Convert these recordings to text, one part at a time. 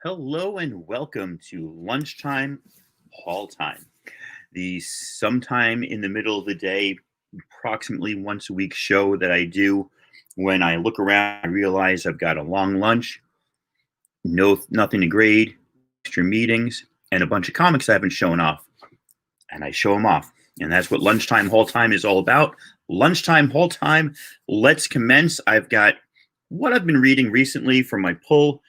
Hello and welcome to Lunchtime Haul Time, the sometime in the middle of the day, approximately once a week show that I do. When I look around, I realize I've got a long lunch, nothing to grade, extra meetings, and a bunch of comics I haven't shown off, and I show them off. And that's what Lunchtime Haul Time is all about. Lunchtime Haul Time, let's commence. I've got what I've been reading recently from my pull.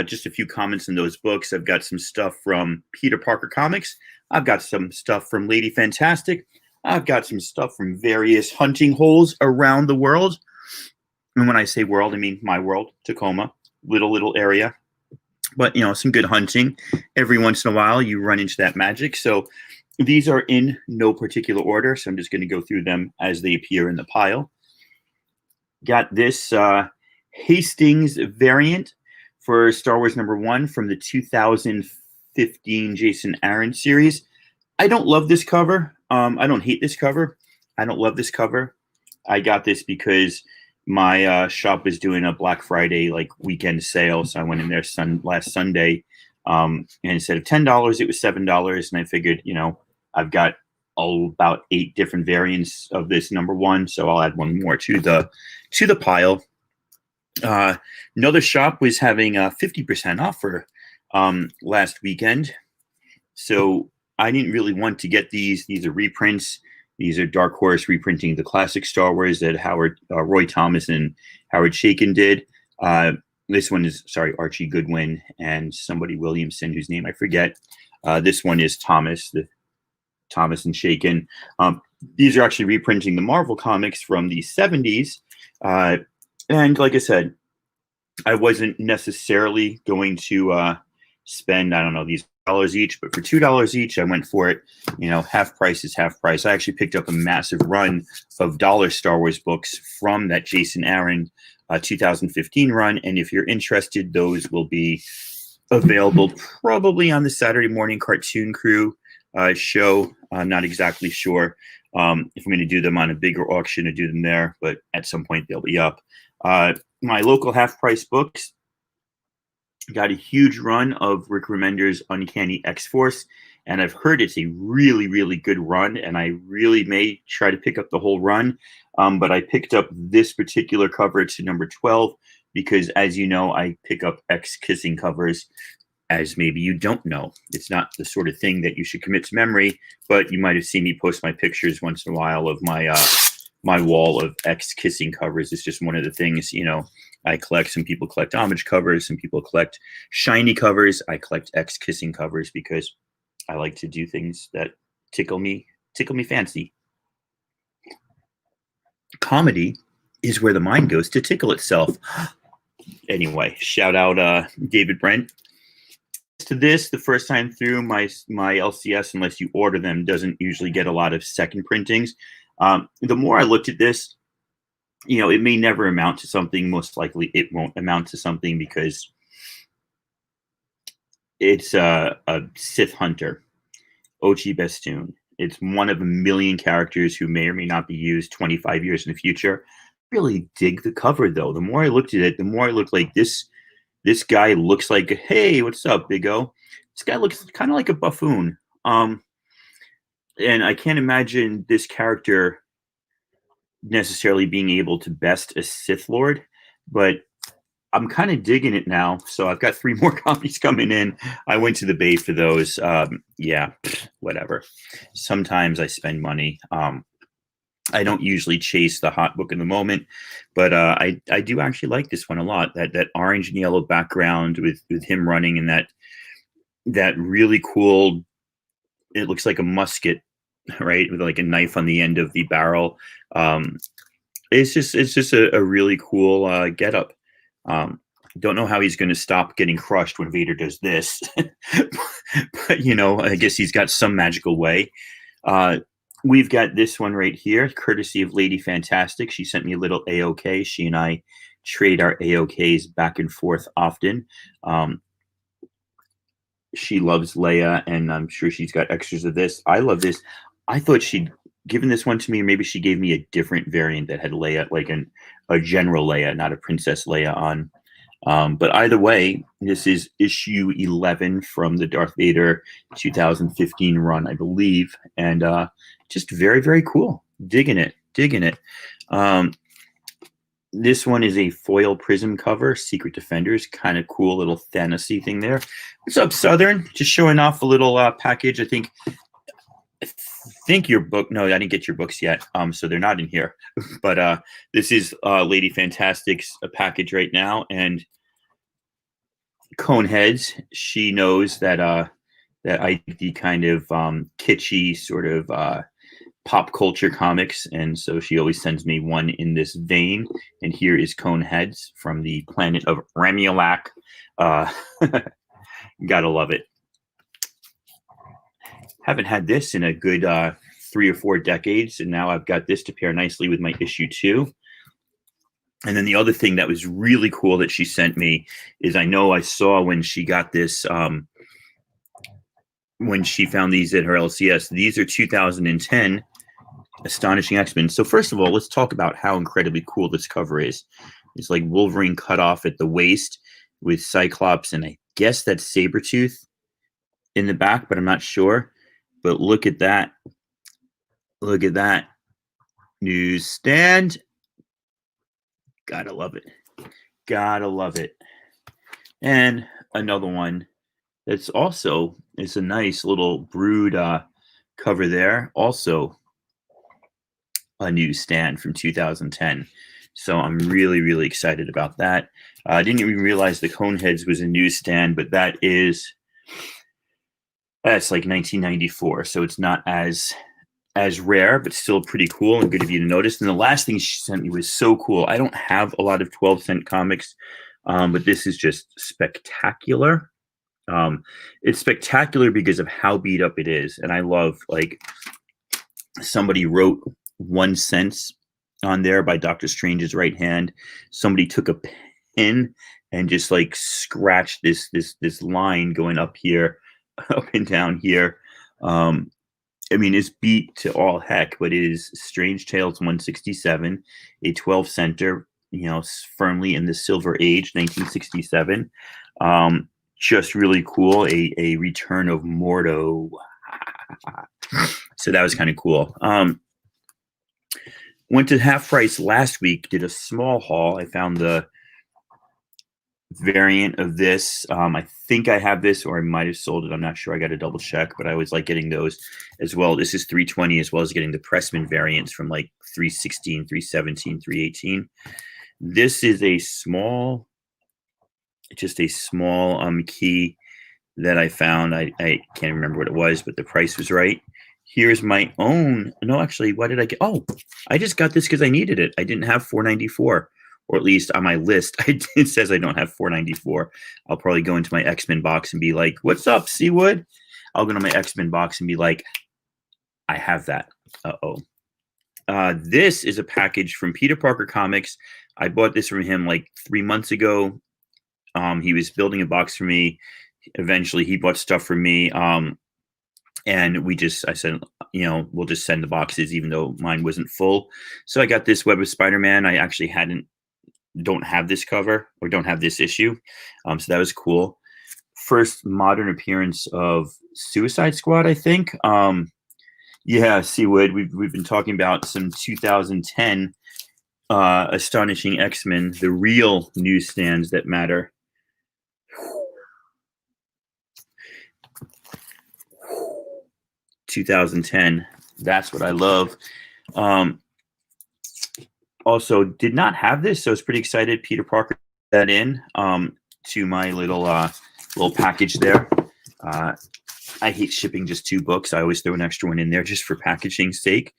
Just a few comments in those books. I've got some stuff from Peter Parker Comics. I've got some stuff from Lady Fantastic. I've got some stuff from various hunting holes around the world. And when I say world, I mean my world, Tacoma, little area. But, some good hunting. Every once in a while, you run into that magic. So these are in no particular order. So I'm just going to go through them as they appear in the pile. Got this Hastings variant for Star Wars #1 from the 2015 Jason Aaron series. I don't love this cover. I don't hate this cover. I don't love this cover. I got this because my shop was doing a Black Friday weekend sale, so I went in there last Sunday, and instead of $10, it was $7, and I figured, I've got about 8 different variants of this #1, so I'll add one more to the pile. Another shop was having 50% off for last weekend. So I didn't really want to get these. These are reprints. These are Dark Horse reprinting the classic Star Wars that Roy Thomas and Howard Chaykin did. This one is, Archie Goodwin and somebody Williamson, whose name I forget. This one is Thomas and Chaykin. These are actually reprinting the Marvel comics from the 70s. And like I said, I wasn't necessarily going to spend, I don't know, these dollars each, but for $2 each, I went for it. Half price is half price. I actually picked up a massive run of dollar Star Wars books from that Jason Aaron 2015 run. And if you're interested, those will be available probably on the Saturday morning Cartoon Crew show. I'm not exactly sure if I'm going to do them on a bigger auction or do them there, but at some point they'll be up. My local half-price books got a huge run of Rick Remender's Uncanny X-Force, and I've heard it's a really, really good run, and I really may try to pick up the whole run, but I picked up this particular cover to #12 because, as you know, I pick up X-Kissing covers. As maybe you don't know, it's not the sort of thing that you should commit to memory, but you might have seen me post my pictures once in a while of my wall of X-Kissing covers. It's just one of the things, I collect. Some people collect homage covers. Some people collect shiny covers. I collect X-Kissing covers because I like to do things that tickle me fancy. Comedy is where the mind goes to tickle itself. Anyway, shout out David Brent. To this, the first time through, my LCS, unless you order them, doesn't usually get a lot of second printings. The more I looked at this, it may never amount to something. Most likely it won't amount to something because it's a Sith Hunter, Ochi Bestoon. It's one of a million characters who may or may not be used 25 years in the future. Really dig the cover, though. The more I looked at it, the more I looked like this guy looks like, hey, what's up, Big O? This guy looks kind of like a buffoon. And I can't imagine this character necessarily being able to best a Sith Lord, but I'm kind of digging it now. So I've got 3 more copies coming in. I went to the Bay for those. Yeah, whatever. Sometimes I spend money. I don't usually chase the hot book in the moment, but I do actually like this one a lot. That orange and yellow background with him running and that really cool. It looks like a musket, right, with like a knife on the end of the barrel. It's just a really cool getup. Don't know how he's going to stop getting crushed when Vader does this, but I guess he's got some magical way. We've got this one right here, courtesy of Lady Fantastic. She sent me a little AOK. She and I trade our AOKs back and forth often. She loves Leia, and I'm sure she's got extras of this. I love this. I thought she'd given this one to me, or maybe she gave me a different variant that had Leia, like a General Leia, not a Princess Leia on But either way, this is issue 11 from the Darth Vader 2015 run, I believe, and just very, very cool. Digging it, digging it. This one is a foil prism cover, Secret Defenders, kind of cool little fantasy thing there. What's up, Southern? Just showing off a little package. I think your book. No, I didn't get your books yet. So they're not in here. But this is Lady Fantastic's package right now, and Coneheads. She knows that that I the kind of kitschy sort of pop culture comics, and so she always sends me one in this vein. And here is Coneheads from the planet of Ramulak. Gotta love it. Haven't had this in a good 3 or 4 decades, and now I've got this to pair nicely with my issue 2. And then the other thing that was really cool that she sent me is, I know I saw when she got this, when she found these at her LCS. These are 2010 Astonishing X-Men. So first of all, let's talk about how incredibly cool this cover is. It's like Wolverine cut off at the waist with Cyclops, and I guess that's Sabretooth in the back, but I'm not sure. But look at that. Look at that. Newsstand. Gotta love it. Gotta love it. And another one that's also, it's a nice little Brood cover there. Also a newsstand from 2010. So I'm really, really excited about that. I didn't even realize the Coneheads was a newsstand, but that's like 1994. So it's not as rare, but still pretty cool and good of you to notice. And the last thing she sent me was so cool. I don't have a lot of 12-cent comics, but this is just spectacular. It's spectacular because of how beat up it is. And I love, like, somebody wrote 1 cent on there by Doctor Strange's right hand. Somebody took a pen and just like scratched this line going up here, up and down here. I mean, it's beat to all heck, but it is Strange Tales 167, a 12-center, firmly in the Silver Age, 1967. Just really cool. A return of Mordo. So that was kind of cool. Went to Half Price last week, did a small haul. I found the variant of this. I think I have this, or I might have sold it. I'm not sure. I got to double check, but I always like getting those as well. This is 320, as well as getting the Pressman variants from like 316, 317, 318. This is a small, just a small key that I found. I can't remember what it was, but the price was right. Here's my own. No, actually, why did I get? Oh, I just got this because I needed it. I didn't have 494. Or at least on my list, it says I don't have 494. I'll probably go into my X-Men box and be like, "What's up, Seawood?" I'll go to my X-Men box and be like, "I have that." This is a package from Peter Parker Comics. I bought this from him like 3 months ago. He was building a box for me. Eventually, he bought stuff for me. And I said, we'll just send the boxes, even though mine wasn't full. So I got this Web of Spider-Man. I actually don't have this cover, or don't have this issue. So that was cool. First modern appearance of Suicide Squad, I think. Yeah, Seawood, we've been talking about some 2010 Astonishing X-Men, the real newsstands that matter. (2010). That's what I love. Also, did not have this, so I was pretty excited. Peter Parker put that in to my little package there. I hate shipping just 2 books. I always throw an extra one in there just for packaging's sake.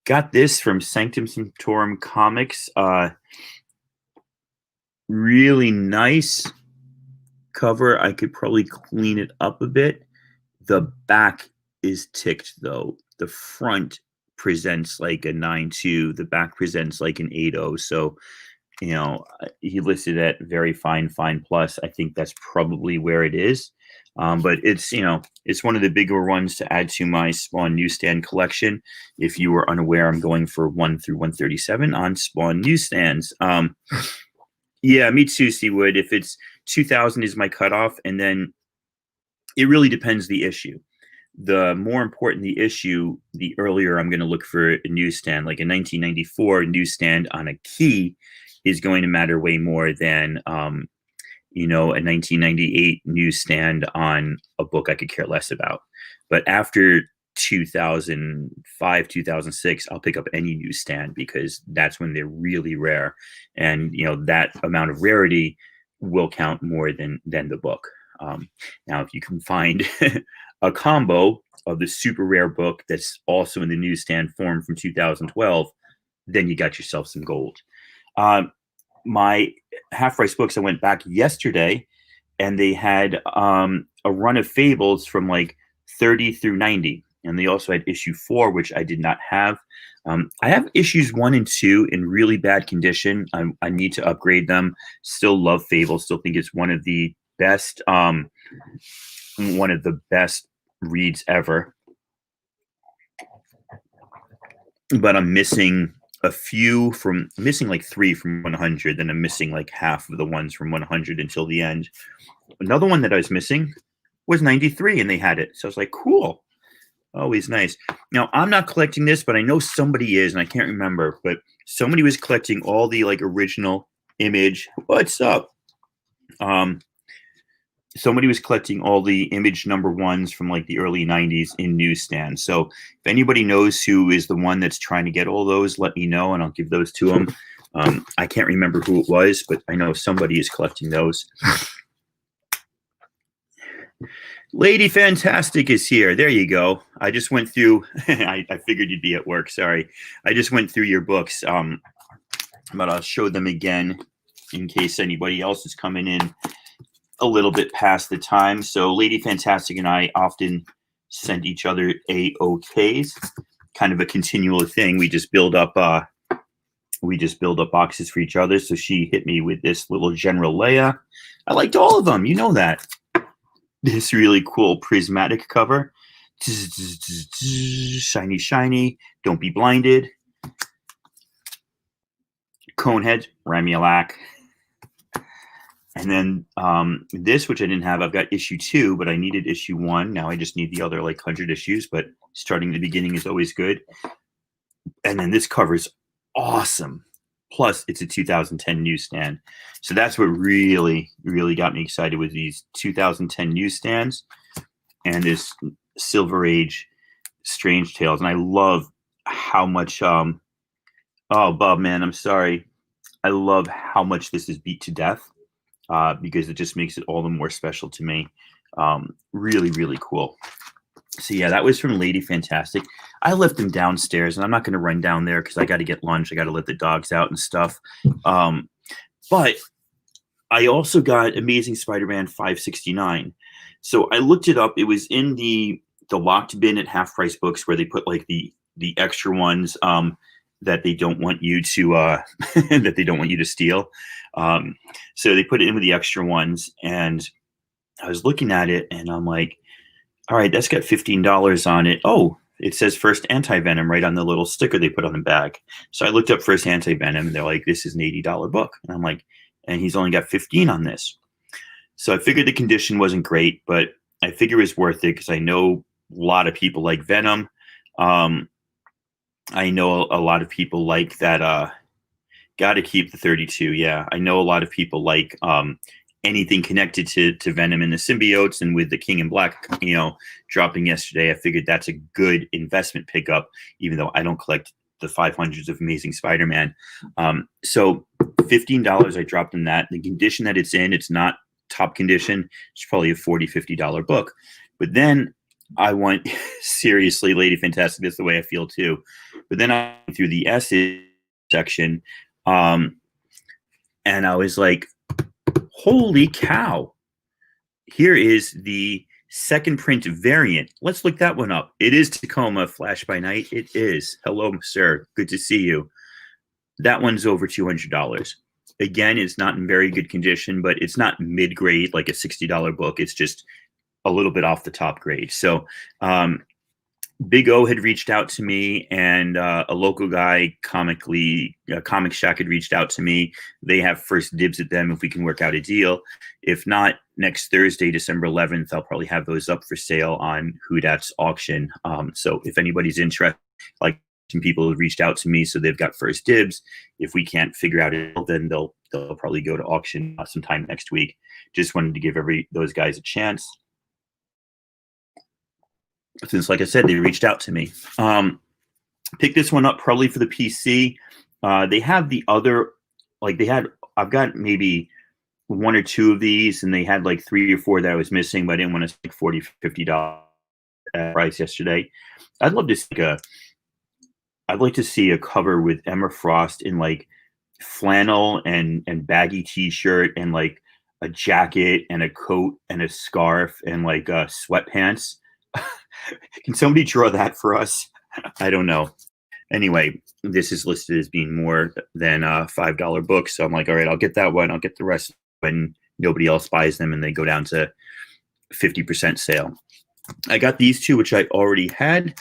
Got this from Sanctum Sanctorum Comics. Really nice cover. I could probably clean it up a bit. The back is ticked, though. The front presents like a 9.2. The back presents like an 8.0. So, he listed at very fine plus. I think that's probably where it is. But it's, it's one of the bigger ones to add to my Spawn newsstand collection. If you were unaware, I'm going for 1 through 137 on Spawn newsstands. Yeah, me too, Seawood. If it's 2000 is my cutoff, and then it really depends the issue. The more important the issue, the earlier I'm going to look for a newsstand. Like a 1994 newsstand on a key is going to matter way more than a 1998 newsstand on a book I could care less about. But after 2005, 2006, I'll pick up any newsstand because that's when they're really rare. And, that amount of rarity will count more than the book. Now, if you can find a combo of the super rare book that's also in the newsstand form from 2012, then you got yourself some gold. My Half Price Books, I went back yesterday and they had a run of fables from like 30 through 90. And they also had issue 4, which I did not have. I have issues 1 and 2 in really bad condition. I need to upgrade them. Still love Fable. Still think it's one of the best reads ever. But I'm missing missing like 3 from 100. Then I'm missing like half of the ones from 100 until the end. Another one that I was missing was 93, and they had it. So I was like, cool. Always nice. Now, I'm not collecting this, but I know somebody is, and I can't remember. But somebody was collecting all the like original Image. What's up? Somebody was collecting all the Image #1s from like the early 90s in newsstands. So if anybody knows who is the one that's trying to get all those, let me know, and I'll give those to them. I can't remember who it was, but I know somebody is collecting those. Lady Fantastic is here. There you go. I just went through. I figured you'd be at work. Sorry. I just went through your books. But I'll show them again in case anybody else is coming in a little bit past the time. So Lady Fantastic and I often send each other AOKs. Kind of a continual thing. We just build up boxes for each other. So she hit me with this little General Leia. I liked all of them. You know that. This really cool prismatic cover. Shiny, shiny. Don't be blinded. Conehead, Ramulak. And then this, which I didn't have, I've got issue 2, but I needed issue 1. Now I just need the other like 100 issues, but starting at the beginning is always good. And then this cover is awesome. Plus, it's a 2010 newsstand. So that's what really, really got me excited with these 2010 newsstands and this Silver Age Strange Tales. And I love how much, oh, Bob, man, I'm sorry. I love how much this is beat to death because it just makes it all the more special to me. Really, really cool. So yeah, that was from Lady Fantastic. I left them downstairs, and I'm not going to run down there because I got to get lunch. I got to let the dogs out and stuff. But I also got Amazing Spider-Man 569. So I looked it up. It was in the locked bin at Half Price Books where they put like the extra ones that they don't want you to that they don't want you to steal. So they put it in with the extra ones, and I was looking at it, and I'm like, all right, that's got $15 on it. Oh, it says First Anti-Venom right on the little sticker they put on the bag. So I looked up First Anti-Venom, and they're like, this is an $80 book. And I'm like, and he's only got 15 on this. So I figured the condition wasn't great, but I figure it's worth it because I know a lot of people like Venom. I know a lot of people like that. Got to keep the 32. Yeah, I know a lot of people like anything connected to Venom and the symbiotes, and with the King in Black, dropping yesterday, I figured that's a good investment pickup, even though I don't collect the 500s of Amazing Spider-Man. So $15, I dropped in that. The condition that it's in, it's not top condition. It's probably a $40, $50 book. But then I went, seriously, Lady Fantastic, that's the way I feel too. But then I went through the essays section, and I was like, holy cow. Here is the second print variant. Let's look that one up. It is Tacoma Flash by Night. It is. Hello, sir. Good to see you. That one's over $200. Again, it's not in very good condition, but it's not mid-grade like a $60 book. It's just a little bit off the top grade. So Big O had reached out to me, and a local guy, Comic Shack, had reached out to me. They have first dibs at them if we can work out a deal. If not, next Thursday, December 11th, I'll probably have those up for sale on Hudat's auction. So if anybody's interested, like some people have reached out to me, so they've got first dibs. If we can't figure out a deal, then they'll probably go to auction sometime next week. Just wanted to give those guys a chance, since, like I said, they reached out to me. Pick this one up probably for the PC. They have the other, I've got maybe one or two of these, and they had like 3 or 4 that I was missing, but I didn't want to spend $40, $50 price yesterday. I'd like to see a cover with Emma Frost in like flannel and baggy t-shirt and like a jacket and a coat and a scarf and like sweatpants. Can somebody draw that for us? I don't know. Anyway, this is listed as being more than a $5 book. So I'm like, all right, I'll get that one. I'll get the rest when nobody else buys them and they go down to 50% sale. I got these two, which I already had,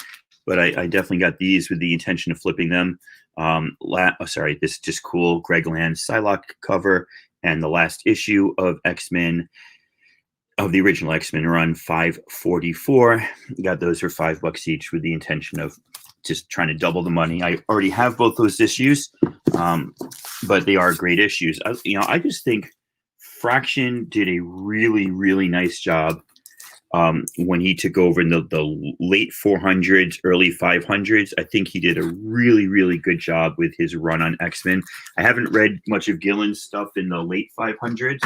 but I definitely got these with the intention of flipping them. This is just cool. Greg Land's Psylocke cover and the last issue of X-Men, of the original X-Men run, 544. Got those for $5 each with the intention of just trying to double the money. I already have both those issues, but they are great issues. I just think Fraction did a really, really nice job when he took over in the late 400s, early 500s. I think he did a really, really good job with his run on X-Men. I haven't read much of Gillen's stuff in the late 500s,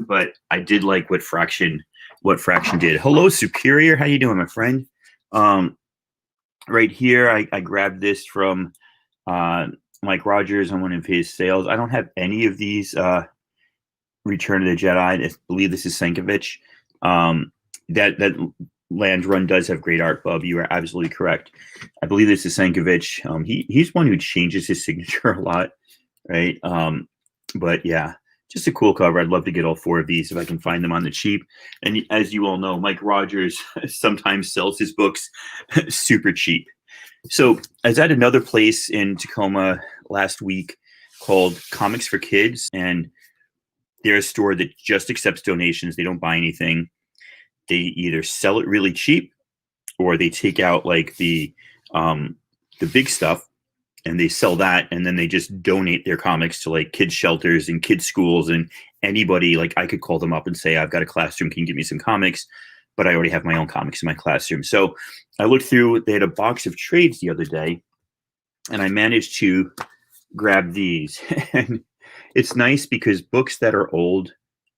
but I did like what Fraction did. Hello, Superior. How you doing, my friend? Right here, I grabbed this from Mike Rogers on one of his sales. I don't have any of these Return of the Jedi. I believe this is Sankovic. That Land run does have great art, Bub. You are absolutely correct. I believe this is Sankovic. He's one who changes his signature a lot, right? But yeah, just a cool cover. I'd love to get all 4 of these if I can find them on the cheap. And as you all know, Mike Rogers sometimes sells his books super cheap. So I was at another place in Tacoma last week called Comics for Kids, and they're a store that just accepts donations. They don't buy anything. They either sell it really cheap, or they take out like the big stuff and they sell that, and then they just donate their comics to like kids shelters and kids schools and anybody. Like I could call them up and say, I've got a classroom, can you give me some comics? But I already have my own comics in my classroom. So I looked through, they had a box of trades the other day, and I managed to grab these. And it's nice because books that are old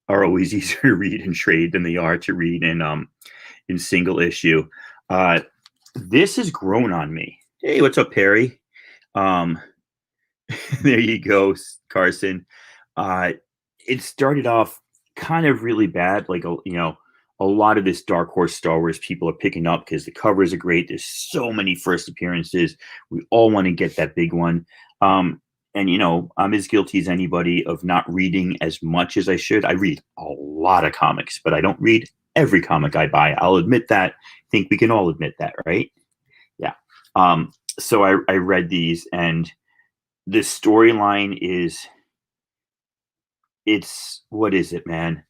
are always easier to read in trade than they are to read in single issue. This has grown on me. Hey, what's up, Perry? There you go, Carson. It started off kind of really bad. Like, a lot of this Dark Horse Star Wars people are picking up because the covers are great. There's so many first appearances. We all want to get that big one. And, I'm as guilty as anybody of not reading as much as I should. I read a lot of comics, but I don't read every comic I buy. I'll admit that. I think we can all admit that, right? Yeah. So I read these, and the storyline it's what is it, man?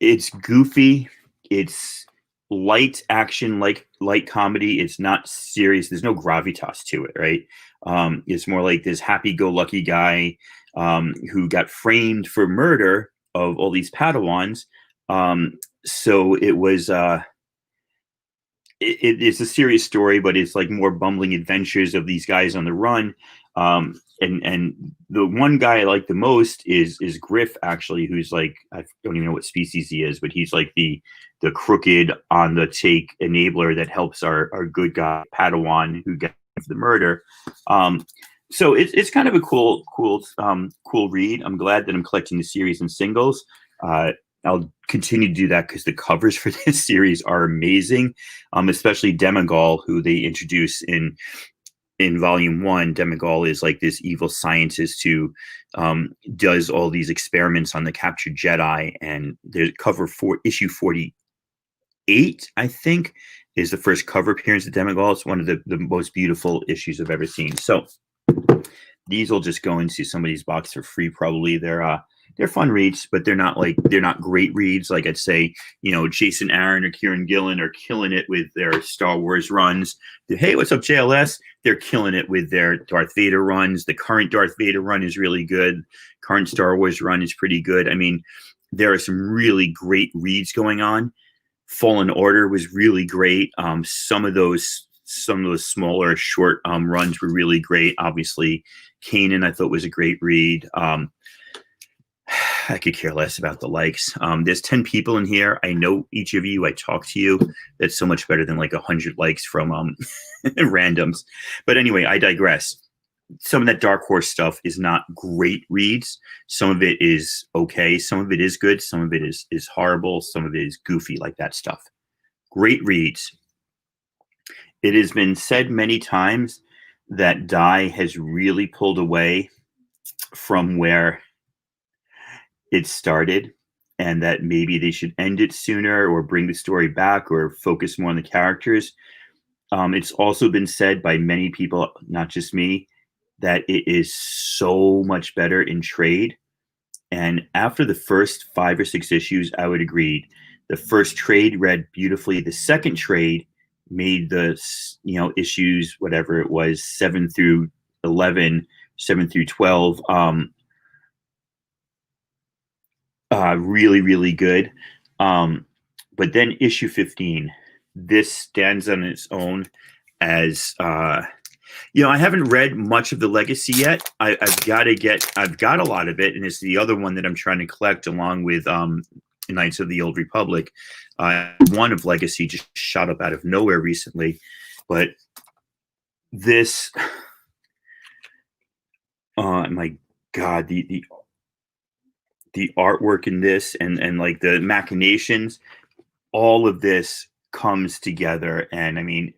It's goofy. It's light action, like light comedy. It's not serious. There's no gravitas to it, right? It's more like this happy-go-lucky guy who got framed for murder of all these Padawans. So it was it's a serious story, but it's like more bumbling adventures of these guys on the run. And the one guy I like the most is Griff, actually, who's like, I don't even know what species he is, but he's like the crooked on the take enabler that helps our good guy Padawan who gets the murder. So it's kind of a cool read. I'm glad that I'm collecting the series in singles. I'll continue to do that because the covers for this series are amazing, especially Demigol, who they introduce in volume 1. Demigol is like this evil scientist who does all these experiments on the captured Jedi, and the cover for issue 48, I think, is the first cover appearance of Demigod. It's one of the most beautiful issues I've ever seen. So these will just go into somebody's box for free. Probably they're fun reads, but they're not great reads. Like I'd say, Jason Aaron or Kieran Gillen are killing it with their Star Wars runs. Hey, what's up, JLS? They're killing it with their Darth Vader runs. The current Darth Vader run is really good. Current Star Wars run is pretty good. I mean, there are some really great reads going on. Fallen Order was really great. Some of those smaller short runs were really great. Obviously, Kanan I thought was a great read. I could care less about the likes. There's 10 people in here. I know each of you. I talk to you. That's so much better than like 100 likes from randoms. But anyway, I digress. Some of that Dark Horse stuff is not great reads. Some of it is okay. Some of it is good. Some of it is horrible. Some of it is goofy, like that stuff. Great reads. It has been said many times that Dai has really pulled away from where it started, and that maybe they should end it sooner or bring the story back or focus more on the characters. It's also been said by many people, not just me, that it is so much better in trade. And after the first 5 or 6 issues, I would agree. The first trade read beautifully. The second trade made the issues, whatever it was, 7 through 11, 7 through 12, really, really good. But then issue 15, this stands on its own as I haven't read much of the Legacy yet. I've got a lot of it, and it's the other one that I'm trying to collect along with Knights of the Old Republic. One of Legacy just shot up out of nowhere recently, but this, my God, the artwork in this and like the machinations, all of this comes together, and I mean,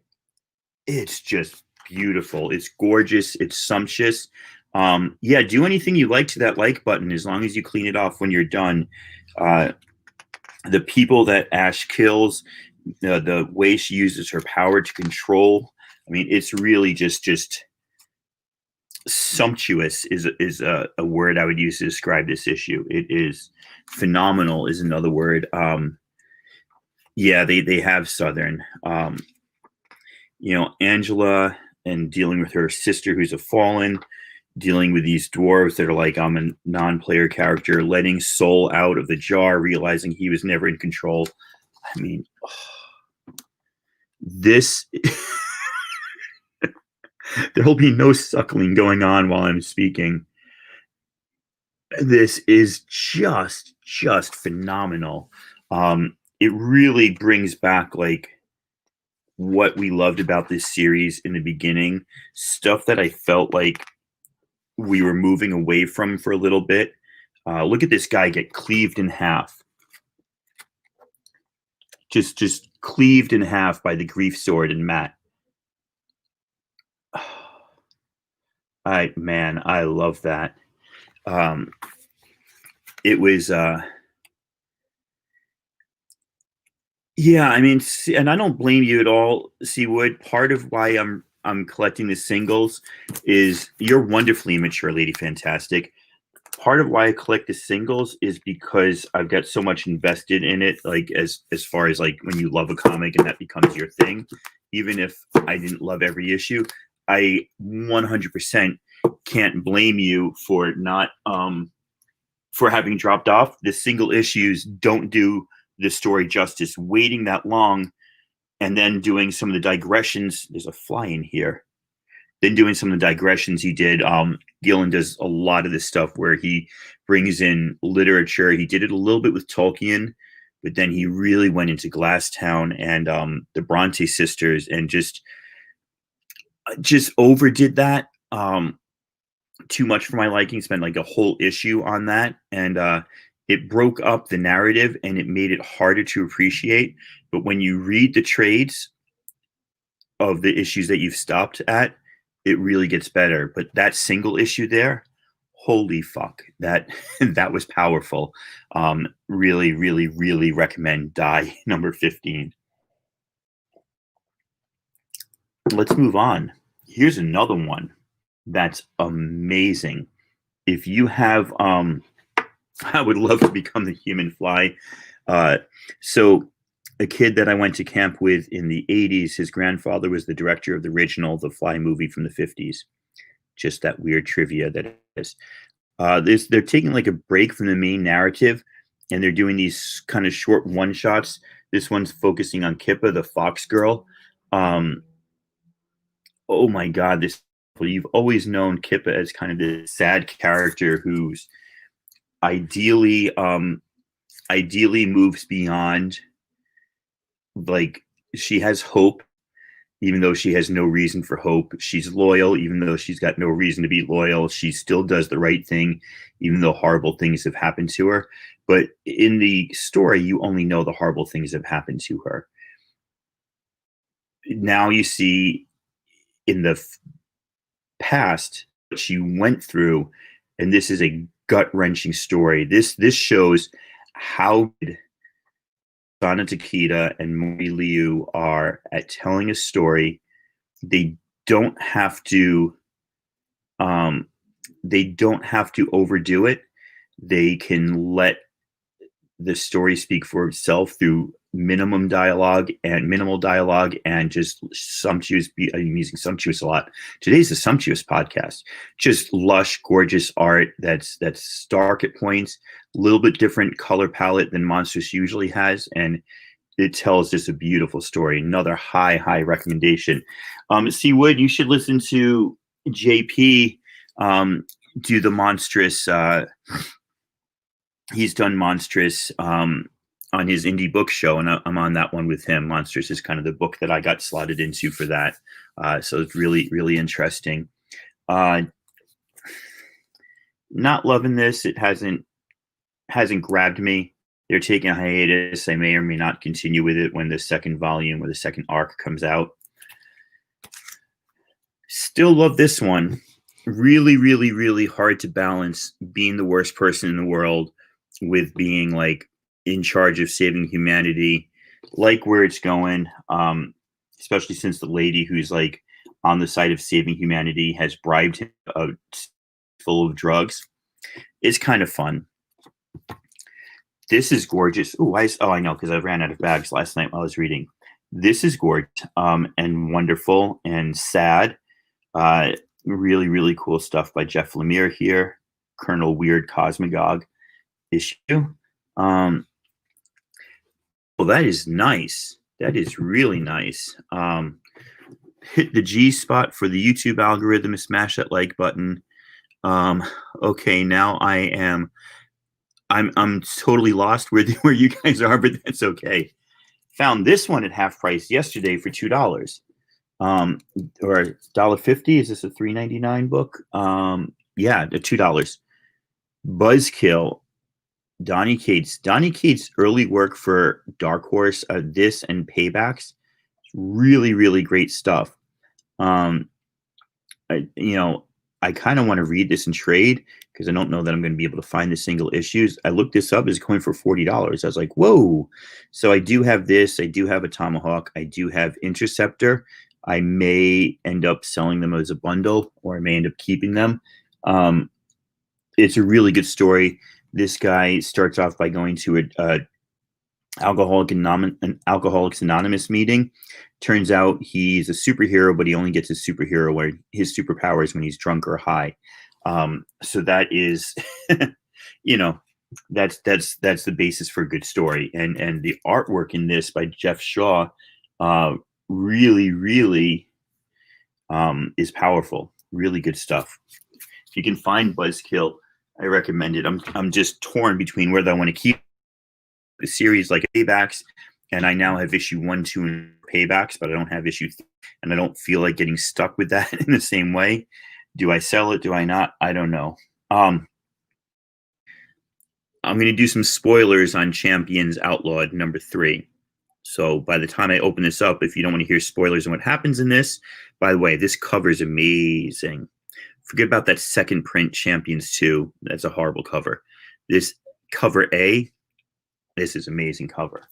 it's just beautiful. It's gorgeous. It's sumptuous. Do anything you like to that like button, as long as you clean it off when you're done. The people that Ash kills, the way she uses her power to control, I mean, it's really just sumptuous is a word I would use to describe this issue. It is phenomenal is another word. They have Southern. Angela and dealing with her sister who's a fallen, dealing with these dwarves that are like, I'm a non-player character, letting Soul out of the jar, realizing he was never in control. I mean, this there'll be no suckling going on while I'm speaking. This is just phenomenal. It really brings back like what we loved about this series in the beginning, stuff that I felt like we were moving away from for a little bit. Look at this guy get cleaved in half. Just cleaved in half by the grief sword and Matt. I love that. It was I mean, and I don't blame you at all, Seawood. Part of why I'm collecting the singles is you're wonderfully immature, Lady Fantastic. Part of why I collect the singles is because I've got so much invested in it, like as far as like when you love a comic and that becomes your thing. Even if I didn't love every issue, I 100% can't blame you for not for having dropped off. The single issues don't do the story justice. Waiting that long and then doing some of the digressions. There's a fly in here. Then doing some of the digressions he did. Gillen does a lot of this stuff where he brings in literature. He did it a little bit with Tolkien, but then he really went into Glasstown and the Bronte sisters and just overdid that. Too much for my liking. Spent like a whole issue on that, and it broke up the narrative and it made it harder to appreciate. But when you read the trades of the issues that you've stopped at, it really gets better. But that single issue there, holy fuck, that was powerful. Really recommend Die number 15. let's move on. Here's another one that's amazing. If you have, I would love to become the human fly. Uh, so a kid that I went to camp with in the 80s, his grandfather was the director of the original The Fly movie from the 50s. Just that weird trivia that is. They're taking like a break from the main narrative, and they're doing these kind of short one shots. This one's focusing on Kippa, the fox girl. Um, oh my God, this you've always known Kippa as kind of this sad character who's ideally ideally moves beyond, like, she has hope even though she has no reason for hope. She's loyal, even though she's got no reason to be loyal. She still does the right thing, even though horrible things have happened to her. But in the story, you only know the horrible things have happened to her. Now you see in the past what she went through, and this is a gut wrenching story. This shows how Sana Takeda and Mori Liu are at telling a story. They don't have to they don't have to overdo it. They can let the story speak for itself through minimal dialogue and just sumptuous. I'm using sumptuous a lot. Today's a sumptuous podcast. Just lush, gorgeous art that's stark at points, a little bit different color palette than Monstrous usually has, and it tells just a beautiful story. Another high recommendation. C. Wood, you should listen to JP do the Monstrous. He's done Monstrous on his indie book show, and I'm on that one with him. Monstrous is kind of the book that I got slotted into for that. So it's really interesting. Not loving this. It hasn't grabbed me. They're taking a hiatus. I may or may not continue with it when the second volume or the second arc comes out. Still love this one. Really hard to balance being the worst person in the world with being like in charge of saving humanity. Like where it's going, especially since the lady who's like on the side of saving humanity has bribed him full of drugs. It's kind of fun. This is gorgeous. I know, because I ran out of bags last night while I was reading. This is gorgeous and wonderful and sad. Really cool stuff by Jeff Lemire here. Colonel Weird Cosmagog issue. Well, that is nice. That is really nice. Hit the G spot for the YouTube algorithm and smash that like button. Okay, now I'm totally lost where you guys are, but that's okay. Found this one at half price yesterday for $2. Or $1.50. Is this a $3.99 book? Yeah, $2. Buzzkill. Donny Cates' early work for Dark Horse, this and Paybacks, really great stuff. I kind of want to read this in trade because I don't know that I'm going to be able to find the single issues. I looked this up; it's going for $40. I was like, whoa! So I do have this. I do have a Tomahawk. I do have Interceptor. I may end up selling them as a bundle, or I may end up keeping them. It's a really good story. This guy starts off by going to an Alcoholics Anonymous meeting. Turns out he's a superhero, but he only gets his superpower is when he's drunk or high. So that is, that's the basis for a good story. And the artwork in this by Jeff Shaw, really is powerful. Really good stuff. If you can find Buzzkill, I recommend it. I'm just torn between whether I want to keep the series like Paybacks, and I now have issue 1, 2, and Paybacks, but I don't have issue 3, and I don't feel like getting stuck with that in the same way. Do I sell it? Do I not? I don't know. I'm going to do some spoilers on Champions Outlawed number 3. So by the time I open this up, if you don't want to hear spoilers on what happens in this, by the way, this cover is amazing. Forget about that second print Champions 2. That's a horrible cover. This cover A, this is amazing cover.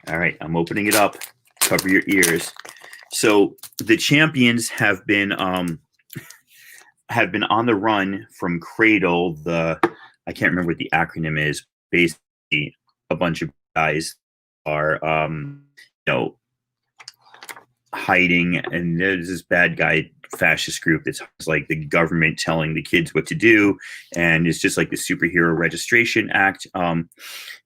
All right, I'm opening it up. Cover your ears. So the champions have been on the run from Cradle. I can't remember what the acronym is. Basically, a bunch of guys are hiding, and there's this bad guy fascist group that's like the government telling the kids what to do, and it's just like the Superhero Registration Act,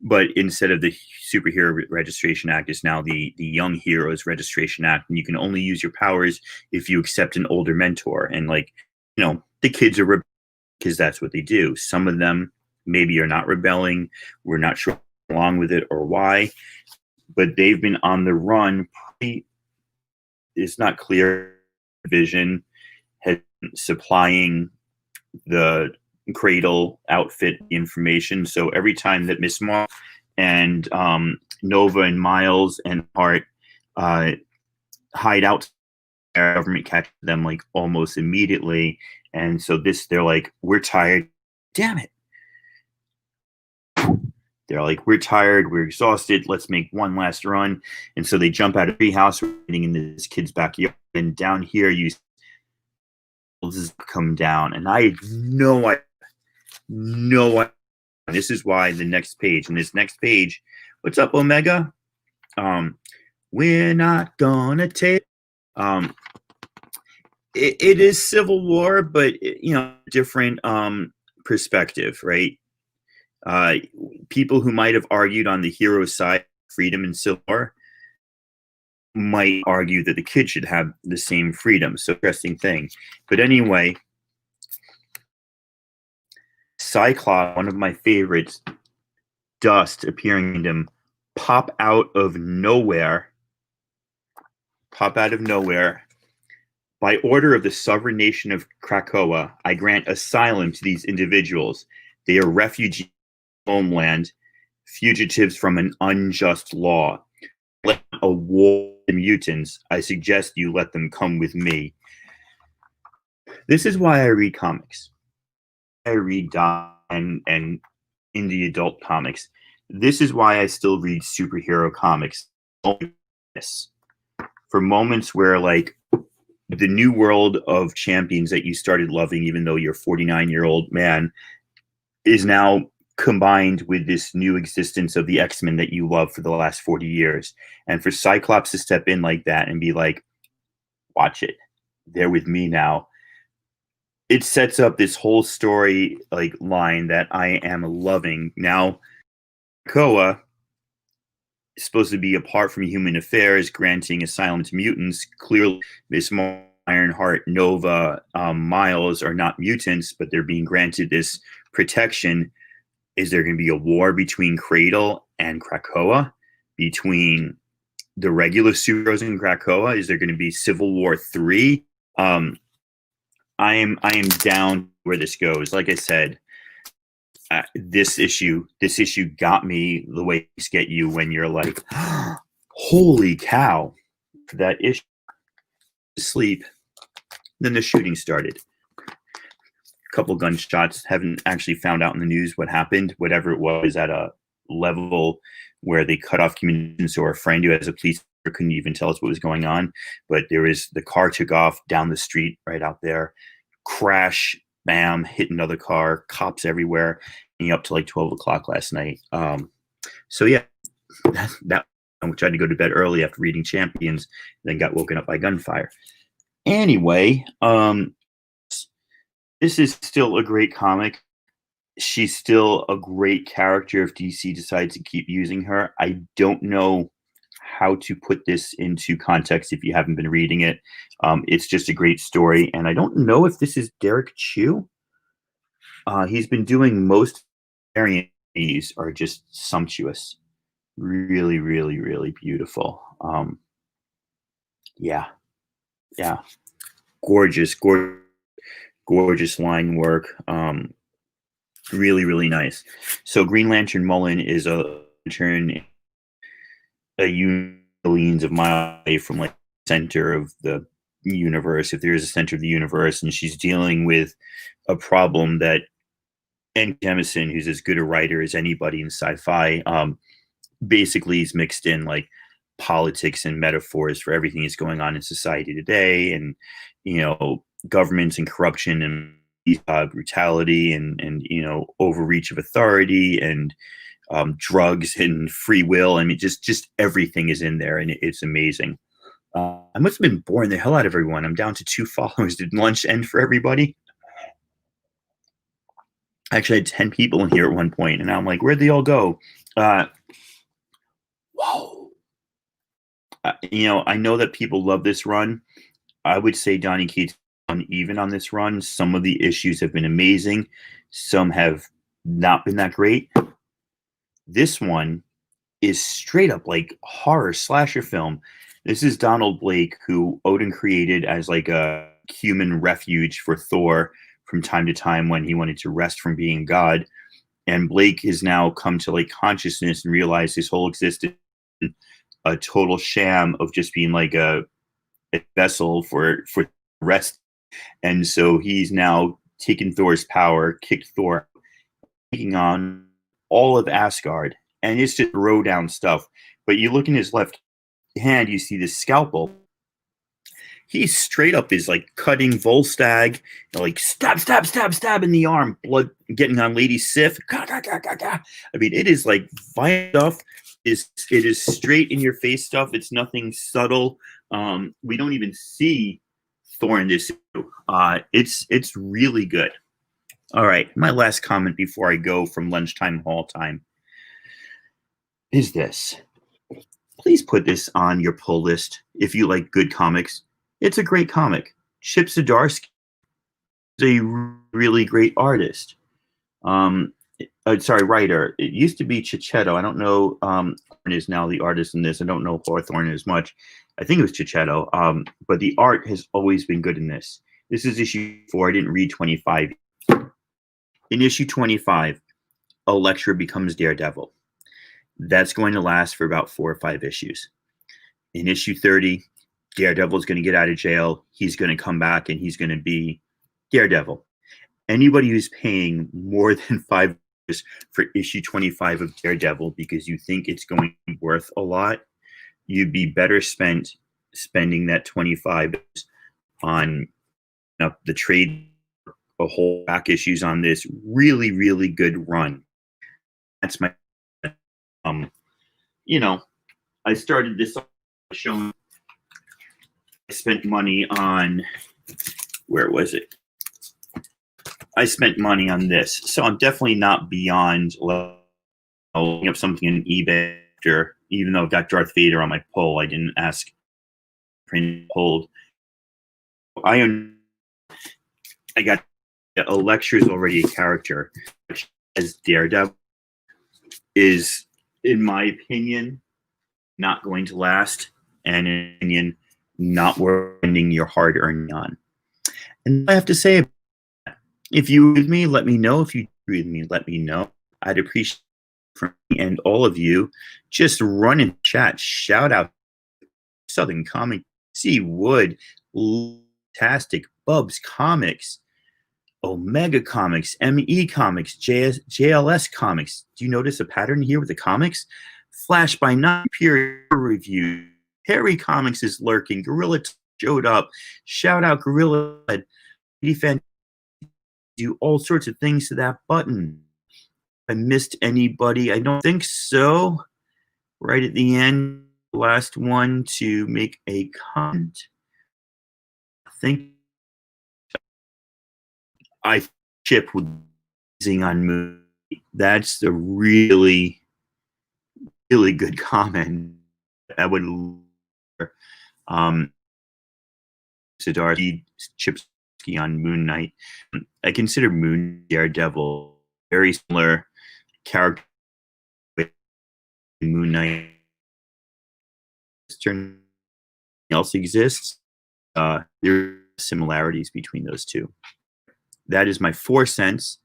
but instead of the Superhero Registration Act, it's now the Young Heroes Registration Act, and you can only use your powers if you accept an older mentor. And the kids are because that's what they do. Some of them maybe are not rebelling, we're not sure along with it or why, but they've been on the run. It's not clear vision has supplying the Cradle outfit information. So every time that Miss Marvel and Nova and Miles and Hart hide out, the government catches them like almost immediately. And so they're like, we're tired. Damn it. They're like, we're tired, we're exhausted, let's make one last run. And so they jump out of the house, running in this kid's backyard. And down here, you come down. And I had no idea. This is why the next page. And this next page, what's up, Omega? We're not gonna take. It is Civil War, but different perspective, right? People who might have argued on the hero side, freedom and Civil War, might argue that the kid should have the same freedom. So interesting thing. But anyway, Cyclops, one of my favorites, Dust appearing in him, pop out of nowhere. By order of the sovereign nation of Krakoa, I grant asylum to these individuals. They are refugees homeland, fugitives from an unjust law. Let a war of mutants. I suggest you let them come with me. This is why I read comics. I read and indie adult comics. This is why I still read superhero comics. For moments where the new world of champions that you started loving, even though you're a 49-year-old man, is now combined with this new existence of the X-Men that you love for the last 40 years. And for Cyclops to step in like that and be like, watch it, they're with me now. It sets up this whole story line that I am loving. Now, Koa is supposed to be apart from human affairs, granting asylum to mutants. Clearly, Miss Ironheart, Nova, Miles are not mutants, but they're being granted this protection. Is there going to be a war between Cradle and Krakoa? Between the regular superheroes in Krakoa? Is there going to be Civil War 3? I am down where this goes. Like I said, this issue got me the way it's get you when you're like, holy cow, for that issue. Sleep. Then the shooting started. Couple gunshots. Haven't actually found out in the news what happened. Whatever it was, at a level where they cut off communication, so our friend who has a police couldn't even tell us what was going on. But the car took off down the street right out there, crash, bam, hit another car, cops everywhere, and up to 12 o'clock last night. So yeah, that I tried to go to bed early after reading Champions, then got woken up by gunfire. Anyway, this is still a great comic. She's still a great character if DC decides to keep using her. I don't know how to put this into context if you haven't been reading it. It's just a great story, and I don't know if this is Derek Chew. He's been doing most variants. These are just sumptuous. Really, really, really beautiful. Yeah. Gorgeous line work. Really, really nice. So Green Lantern Mullen is a lantern millions of miles away from the center of the universe, if there is a center of the universe, and she's dealing with a problem that N. Jemisin, who's as good a writer as anybody in sci-fi, basically is mixed in politics and metaphors for everything that's going on in society today, and governments and corruption and brutality and overreach of authority and drugs and free will. I mean, just everything is in there, and it's amazing. I must have been boring the hell out of everyone. I'm down to 2 followers. Did lunch end for everybody? I actually had 10 people in here at one point, and now I'm like, where'd they all go? Whoa. I know that people love this run. I would say Donny Cates uneven on this run. Some of the issues have been amazing. Some have not been that great. This one is straight up like horror slasher film. This is Donald Blake, who Odin created as like a human refuge for Thor from time to time when he wanted to rest from being God. And Blake has now come to like consciousness and realized his whole existence a total sham of just being like a vessel for rest. And so he's now taken Thor's power, kicked Thor, taking on all of Asgard. And it's just throw down stuff. But you look in his left hand, you see this scalpel. He straight up is like cutting Volstagg, like stab in the arm, blood getting on Lady Sif. I mean, it is like violent stuff. It is straight in your face stuff. It's nothing subtle. We don't even see Thor in this. It's really good. All right, my last comment before I go from lunchtime haul time is this. Please put this on your pull list if you like good comics. It's a great comic. Chip Zdarsky is a really great artist. Writer. It used to be Chichetto. I don't know. Is now the artist in this. I don't know Hawthorne as much. I think it was Chichetto. But the art has always been good in this. This is issue 4. I didn't read 25. In issue 25, Elektra becomes Daredevil. That's going to last for about 4 or 5 issues. In issue 30, Daredevil is going to get out of jail. He's going to come back and he's going to be Daredevil. Anybody who's paying more than $5 for issue 25 of Daredevil because you think it's going to be worth a lot, you'd be better spending that $25 on the trade, a whole back issues on this really, really good run. That's my, I started this showing. I spent money on, where was it? I spent money on this. So I'm definitely not beyond looking up something in eBay, even though I've got Darth Vader on my poll. I didn't ask print hold. I got Elektra is already a character, which as Daredevil is, in my opinion, not going to last, and in my opinion, not worth spending your hard-earned on. And I have to say, if you agree with me, let me know. If you agree with me, let me know. I'd appreciate it from me and all of you. Just run in chat, shout out Southern Comic, C. Wood, Fantastic, Bubs Comics, Omega Comics, ME Comics, JLS Comics. Do you notice a pattern here with the comics? Flash by Night, peer review. Harry Comics is lurking. Gorilla showed up. Shout out Gorilla. Defend. Do all sorts of things to that button. I missed anybody? I don't think so. Right at the end, last one to make a comment. I think I ship with on movie. That's a really, really good comment. I would Zdarsky chips on Moon Knight. I consider Moon Daredevil very similar character with Moon Knight. Else exists. There are similarities between those two. That is my 4 cents.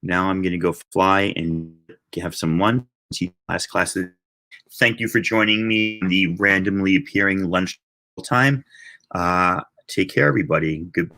Now I'm going to go fly and have some lunch. Last classes. Thank you for joining me in the randomly appearing lunch time. Take care, everybody. Good.